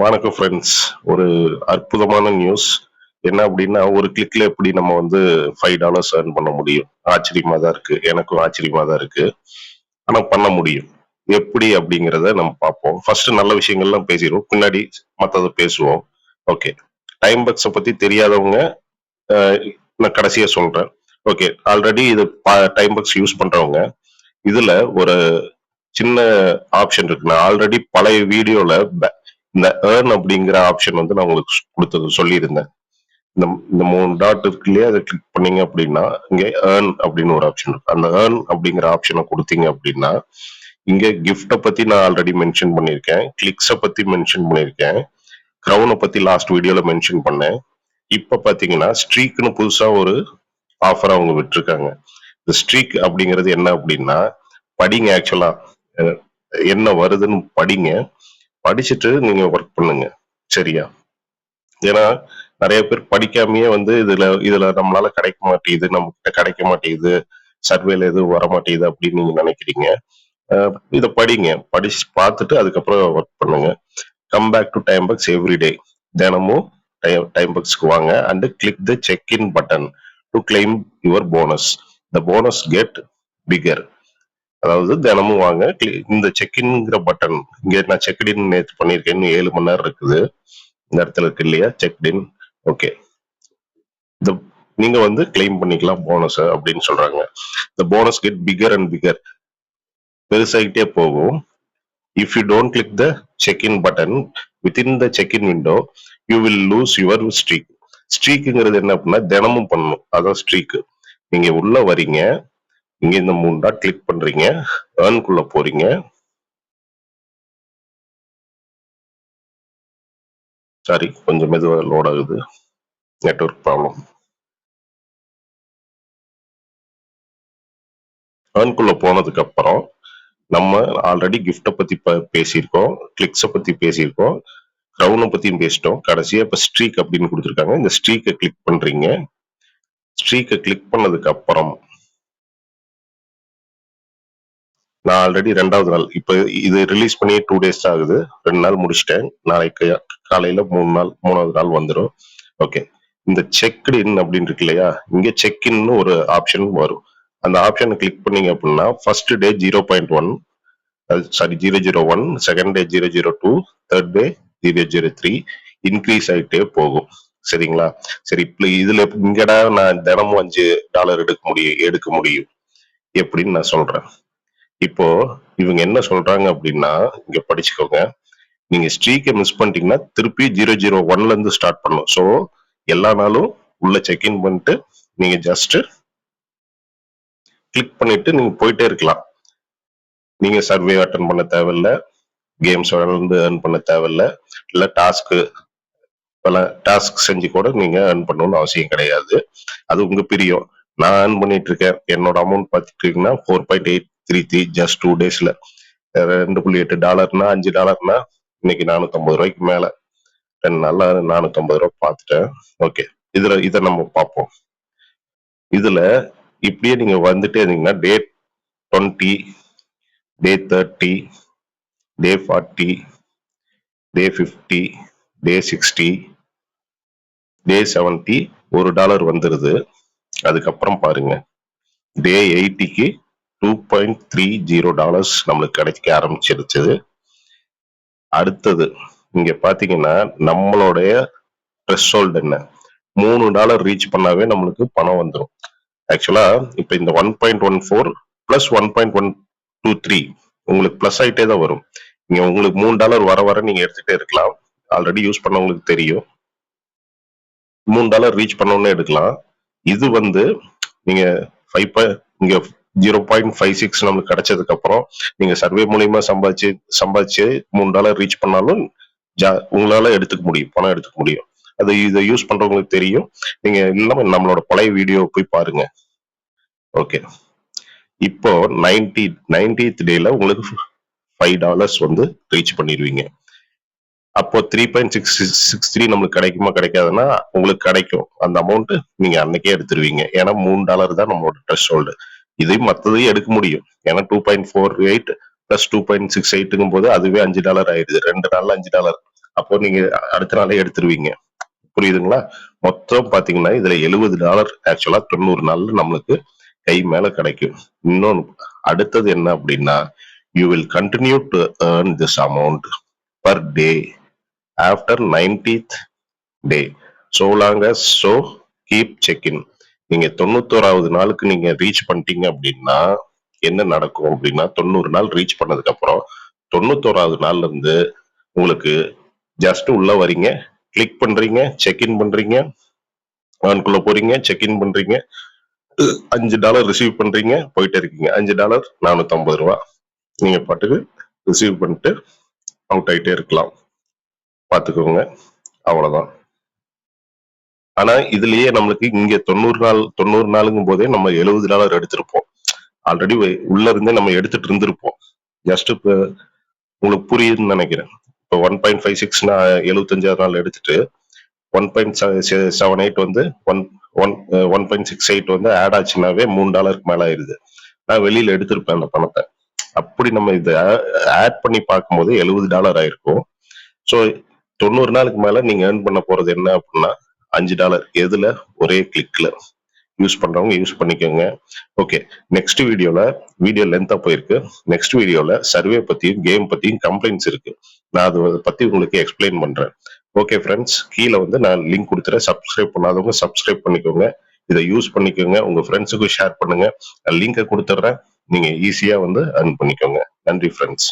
வணக்கம் ஃப்ரெண்ட்ஸ். ஒரு அற்புதமான நியூஸ். என்ன அப்படின்னா, ஒரு கிளிக்ல எப்படி நம்ம வந்து $5 ஏர்ன் பண்ண முடியும்? ஆச்சரியமா தான் இருக்கு. எனக்கும் ஆச்சரியமா தான் இருக்கு. ஆனா பண்ண முடியும். எப்படி அப்படிங்கிறத நம்ம பார்ப்போம். ஃபர்ஸ்ட் நல்ல விஷயங்கள்லாம் பேசிருவோம். பின்னாடி மத்தத பேசுவோம். ஓகே. டைம் பக்ஸ பத்தி தெரியாதவங்க அ நான் கடைசியா சொல்றேன். ஓகே. ஆல்ரெடி இது டைம் பக்ஸ் யூஸ் பண்றவங்க, இதுல ஒரு சின்ன ஆப்ஷன் இருக்கு. நான் ஆல்ரெடி பழைய வீடியோல இந்த ஏர்ன் அப்படிங்கிற ஆப்ஷன் வந்து நான் உங்களுக்கு கொடுத்தது சொல்லியிருந்தேன். இந்த இந்த 3 டாட் இருக்கு இல்லையா? அதை கிளிக் பண்ணீங்க அப்படின்னா, இங்க ஏர்ன் அப்படின்னு ஒரு ஆப்ஷன் இருக்கு. அந்த ஏர்ன் அப்படிங்கிற ஆப்ஷனை கொடுத்தீங்க அப்படின்னா, இங்க கிஃப்ட்ட பத்தி நான் ஆல்ரெடி மென்ஷன் பண்ணியிருக்கேன். கிளிக்ஸ பத்தி மென்ஷன் பண்ணியிருக்கேன். கிரவுன பத்தி லாஸ்ட் வீடியோல மென்ஷன் பண்ணேன். இப்ப பாத்தீங்கன்னா, ஸ்ட்ரீக்ன்னு புதுசா ஒரு ஆஃபர் அவங்க விட்டுருக்காங்க. இந்த ஸ்ட்ரீக் அப்படிங்கிறது என்ன அப்படின்னா, படிங்க ஆக்சுவலா. அ என்ன வருதுன்னு படிங்க. படிச்சுட்டு நீங்க ஒர்க் பண்ணுங்க. சரியா? ஏன்னா, நெறைய பேர் படிக்காமயே வந்து இதுல இதுல நம்மளால கிடைக்க மாட்டேங்குது, நம்மகிட்ட கிடைக்க மாட்டேங்குது, சர்வேல எதுவும் வரமாட்டேங்குது அப்படின்னு நீங்க நினைக்கிறீங்க. அ இத படிங்க. படிச்சு பார்த்துட்டு அதுக்கப்புறம் ஒர்க் பண்ணுங்க. Come back to time bucks every day. தினமும் டைம் பக்ஸ்க்கு வாங்க and click the check in button to claim your bonus. The bonus get bigger. அதாவது தினமும் வாங்க. இந்த செக்இன்ங்கிற பட்டன் இங்க நான் செக்இன் நேத்து பண்ணியிருக்கேன். இன்னும் 7 மணி நேரம் இருக்குது. இந்த இடத்துல இருக்கு இல்லையா? செக்இன். ஓகே. இந்த நீங்க வந்து கிளைம் பண்ணிக்கலாம் போனஸ் அப்படின்னு சொல்றாங்க. The bonus get bigger and bigger. பெருசாயிட்டே போகும். If you don't click the check in button within the check in window you will lose your streak. ஸ்ட்ரீக்குங்கிறது என்ன அப்படின்னா தினமும் பண்ணணும். அதான் ஸ்ட்ரீக். நீங்க உள்ள வரீங்க. இங்க இந்த 3 டாட் கிளிக் பண்றீங்க. ஏர்ன்குள்ள போறீங்க. சாரி, கொஞ்சம் மெதுவா லோட் ஆகுது. Network problem. ஏர்ன்குள்ள போனதுக்கு அப்புறம் நம்ம ஆல்ரெடி கிஃப்ட பத்தி பேசியிருக்கோம், கிளிக்ஸ பத்தி பேசியிருக்கோம், கிரவுன பத்தியும் பேசிட்டோம். கடைசியா இப்ப ஸ்ட்ரீக் அப்படின்னு கொடுத்துருக்காங்க. இந்த ஸ்ட்ரீக்கை கிளிக் பண்றீங்க. ஸ்ட்ரீக்கை கிளிக் பண்ணதுக்கு அப்புறம் நான் ஆல்ரெடி 2வது நாள் இப்ப இது ரிலீஸ் பண்ணி 2 டேஸ் தான் ஆகுது. 2 நாள் முடிச்சிட்டேன். நாளைக்கு காலையில 3 நாள் 3வது நாள் வந்துடும். ஓகே. இந்த செக்டு இன் அப்படின்னு இருக்கு இல்லையா? இங்க செக் இன்னு ஒரு ஆப்ஷன் வரும். அந்த ஆப்ஷனை கிளிக் பண்ணீங்க அப்படின்னா first day 0.1, sorry 001, second day 002, third day 003 increase ஆயிட்டே போகும். சரிங்களா? சரி, இப்ப இதுல இங்கடா நான் தினமும் $5 எடுக்க முடியும் எப்படின்னு நான் சொல்றேன். இப்போ இவங்க என்ன சொல்றாங்க அப்படின்னா, இங்க படிச்சுக்கோங்க. நீங்க ஸ்ட்ரீக்கை மிஸ் பண்ணிட்டீங்கன்னா திருப்பி 001ல இருந்து ஸ்டார்ட் பண்ணும். ஸோ எல்லா நாளும் உள்ள செக்இன் பண்ணிட்டு நீங்க ஜஸ்ட் கிளிக் பண்ணிட்டு நீங்க போயிட்டே இருக்கலாம். நீங்க சர்வே அட்டன் பண்ண தேவையில்ல, கேம்ஸ் வந்து ஏர்ன் பண்ண தேவையில்ல, இல்ல டாஸ்க் செஞ்சு கூட நீங்க ஏர்ன் பண்ணணும்னு அவசியம் கிடையாது. அது உங்க பிரியம். நான் ஏர்ன் பண்ணிட்டு இருக்கேன். என்னோட அமௌண்ட் பார்த்துட்டீங்கன்னா 4.833 ஜஸ்ட் 2 டேஸ்ல. $2.8 $5 இன்னைக்கு $450 மேல 2 நாள்ல $450 பார்த்துட்டேன். ஓகே. இத நம்ம பார்ப்போம். இதுல இப்படியே நீங்க வந்துட்டே இருந்தீங்கன்னா டே 20, டே 30, டே 40, டே 50, டே 60, டே 70 $1 வந்துருது. அதுக்கப்புறம் பாருங்க, டே 80க்கு $2.30 நம்மளுக்கு கிடைக்க ஆரம்பிச்சிருச்சு. அடுத்தது இங்க பாத்தீங்கன்னா நம்மளுடைய த்ரெஷோல்ட் என்ன, $3 ரீச் பண்ணாவே நம்மளுக்கு பணம் வந்துடும். ஆக்சுவலா இப்ப இந்த 1.14 பிளஸ் 1.123 உங்களுக்கு பிளஸ் ஆயிட்டே தான் வரும். நீங்க உங்களுக்கு $3 வர வர நீங்க எடுத்துட்டே இருக்கலாம். ஆல்ரெடி யூஸ் பண்ணவங்களுக்கு தெரியும். $3 ரீச் பண்ணோன்னு எடுக்கலாம். இது வந்து நீங்க 5 இங்க 0.56 நமக்கு கிடைச்சதுக்கு அப்புறம் நீங்க சர்வே மூலியமா சம்பாதிச்சு $3 ரீச் பண்ணாலும் உங்களால எடுத்துக்க முடியும், பணம் எடுத்துக்க முடியும். அது இதை யூஸ் பண்றவங்களுக்கு தெரியும். நீங்க இல்லாம நம்மளோட பழைய வீடியோ போய் பாருங்க. ஓகே. இப்போ 90th டேல உங்களுக்கு $5 வந்து ரீச் பண்ணிடுவீங்க. அப்போ 3.663 நம்மளுக்கு கிடைக்குமா கிடைக்காதுன்னா உங்களுக்கு கிடைக்கும். அந்த அமௌண்ட் நீங்க அன்னைக்கே எடுத்துருவீங்க. ஏன்னா $3 தான் நம்மளோட த்ரெஷோல்டு. இதையும் மத்ததையும் எடுக்க முடியும். ஏன்னா 2.48 பிளஸ் 2.68ங்கும் போது அதுவே $5 ஆயிடுது. 2 நாள்ல $5. அப்போ நீங்க அடுத்த நாளே எடுத்துருவீங்க. புரியுதுங்களா? மொத்தம் பாத்தீங்கன்னா இதுல $70 ஆக்சுவலா 90 நாள்ல நம்மளுக்கு கை மேல கிடைக்கும். இன்னொன்னு அடுத்தது என்ன அப்படின்னா, you will continue to earn this amount per day after 90th day. So long as so keep check in. நீங்க 91வது நாளுக்கு நீங்க ரீச் பண்ணிட்டீங்க அப்படின்னா என்ன நடக்கும் அப்படின்னா 90 நாள் ரீச் பண்ணதுக்கு அப்புறம் 91வது நாள்ல இருந்து உங்களுக்கு ஜஸ்ட் உள்ள வரீங்க, கிளிக் பண்றீங்க, செக் இன் பண்றீங்க, ஆன்குள்ள போறீங்க, செக் இன் பண்றீங்க, $5 ரிசீவ் பண்றீங்க, போயிட்டே இருக்கீங்க. $5 $450. நீங்க பாட்டுக்கு ரிசீவ் பண்ணிட்டு அவுட் ஆயிட்டே இருக்கலாம். பாத்துக்கோங்க. அவ்வளவுதான். ஆனா இதுலயே நம்மளுக்கு இங்க 90 நாளுங்கும் போதே நம்ம $70 எடுத்திருப்போம். ஆல்ரெடி உள்ள இருந்தே நம்ம எடுத்துட்டு இருந்திருப்போம். ஜஸ்ட் இப்ப உங்களுக்கு புரியுதுன்னு நினைக்கிறேன். இப்போ 1.56 75வது நாள் எடுத்துட்டு 1.78 வந்து 1.68 வந்து ஆட் ஆச்சுனாவே $3 மேல ஆயிருது. நான் வெளியில எடுத்திருப்பேன் அந்த பணத்தை. அப்படி நம்ம இதை ஆட் பண்ணி பார்க்கும்போது $70 ஆயிருக்கும். ஸோ 90 நாளுக்கு மேல நீங்க ஏர்ன் பண்ண போறது என்ன அப்படின்னா $5 எதுல ஒரே கிளிக்ல. யூஸ் பண்றவங்க யூஸ் பண்ணிக்கோங்க. ஓகே, நெக்ஸ்ட் வீடியோ லென்த்தா போயிருக்கு. நெக்ஸ்ட் வீடியோல சர்வே பத்தியும் கேம் பத்தியும் கம்ப்ளைண்ட்ஸ் இருக்கு. நான் அதை பத்தி உங்களுக்கு எக்ஸ்பிளைன் பண்றேன். ஓகே ஃப்ரெண்ட்ஸ், கீழே வந்து நான் லிங்க் கொடுத்துறேன். சப்ஸ்கிரைப் பண்ணாதவங்க சப்ஸ்கிரைப் பண்ணிக்கோங்க. இதை யூஸ் பண்ணிக்கோங்க. உங்க ஃப்ரெண்ட்ஸுக்கும் ஷேர் பண்ணுங்க. லிங்கை கொடுத்துட்றேன். நீங்க ஈஸியா வந்து earn பண்ணிக்கோங்க. நன்றி ஃப்ரெண்ட்ஸ்.